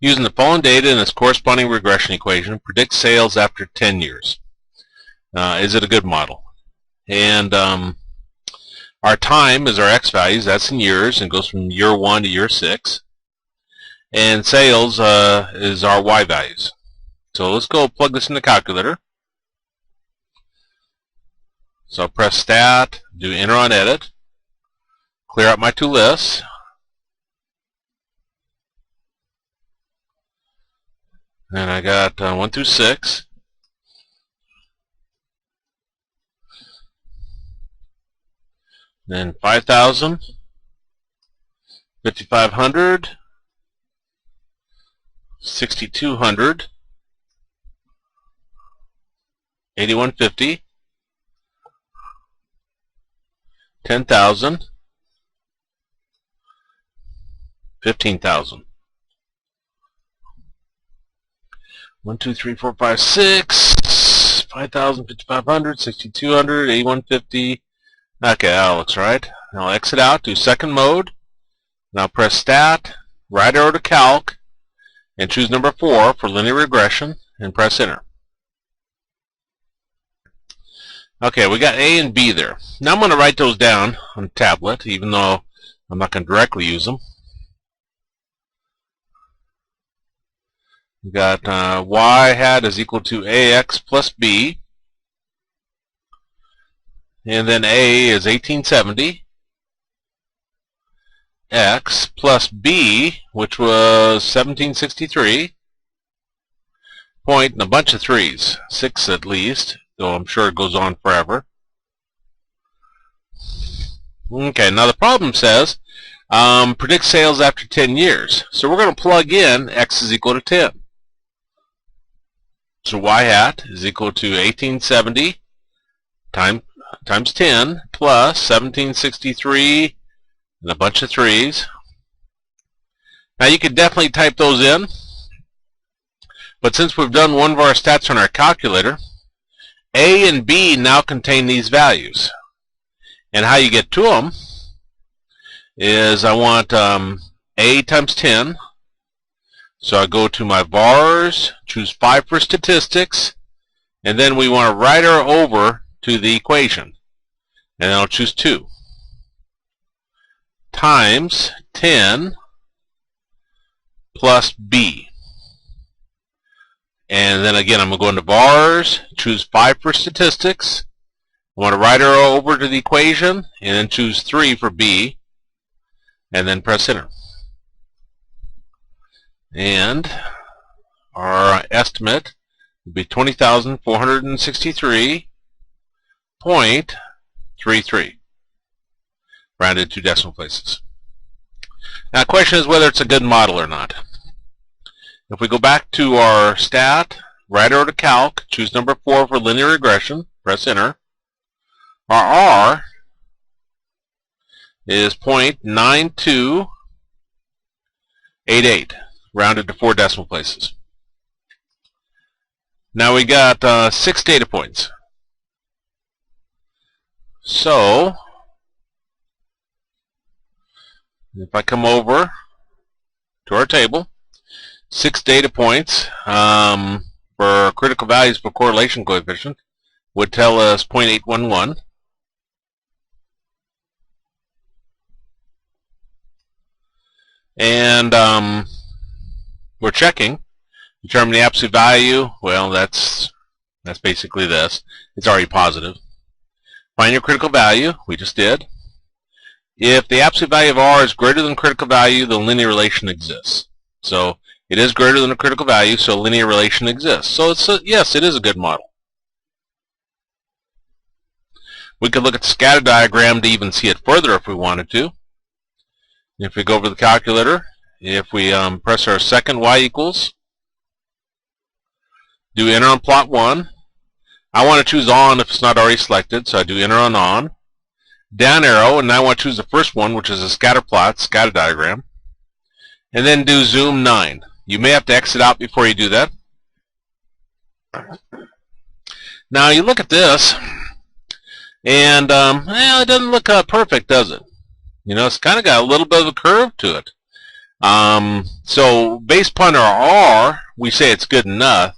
Using the following data in its corresponding regression equation, predict sales after 10 years. Is it a good model? And our time is our x values, that's in years, and goes from year 1 to year 6. And sales is our y values. So let's go plug this in the calculator. So I'll press Stat, do Enter on Edit, clear out my two lists. And I got 1 through 6. Then 5,000, 5,500, 6,200, 8,150, 10,000, 15,000. 1, 2, 3, 4, 5, 6, 5,000, 5,500, 6,200, 8,150. Okay, that looks right. Now I'll exit out, do second mode. Now press Stat, right arrow to Calc, and choose number 4 for linear regression, and press Enter. Okay, we got A and B there. Now I'm going to write those down on the tablet, even though I'm not going to directly use them. We got y hat is equal to ax plus b. And then A is 1870. X plus B, which was 1763. Point and a bunch of 3s. 6 at least, though I'm sure it goes on forever. Okay, now the problem says predict sales after 10 years. So we're going to plug in x is equal to 10. So y hat is equal to 1870 times 10 plus 1763 and a bunch of 3s. Now you could definitely type those in, but since we've done one of our stats on our calculator, A and B now contain these values. And how you get to them is I want A times 10. So I go to my vars, choose 5 for statistics, and then we want to write her over to the equation. And I'll choose 2 times 10 plus B. And then again, I'm going to go into vars, choose 5 for statistics. I want to write her over to the equation, and then choose 3 for B, and then press Enter. And our estimate would be 20,463.33, rounded to decimal places. Now the question is whether it's a good model or not. If we go back to our stat, right arrow to Calc, choose number 4 for linear regression, press Enter. Our R is 0.9288, rounded to 4 decimal places. Now we got 6 data points. So if I come over to our table, 6 data points for critical values for correlation coefficient would tell us 0.811. And we're checking, determine the absolute value. Well, that's basically this. It's already positive. Find your critical value. We just did. If the absolute value of R is greater than critical value, the linear relation exists. So it is greater than a critical value, so a linear relation exists. So it's yes, it is a good model. We could look at the scatter diagram to even see it further if we wanted to. If we go over the calculator, if we press our second y equals, do Enter on plot 1. I want to choose on if it's not already selected, so I do Enter on. Down arrow, and now I want to choose the first one, which is a scatter plot, scatter diagram. And then do zoom 9. You may have to exit out before you do that. Now you look at this, and well, it doesn't look perfect, does it? You know, it's kind of got a little bit of a curve to it. So based upon our R, we say it's good enough.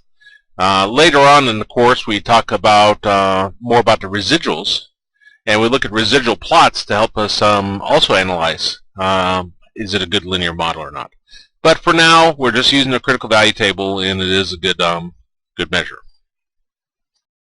Later on in the course, we talk about more about the residuals, and we look at residual plots to help us also analyze is it a good linear model or not. But for now, we're just using a critical value table, and it is a good measure.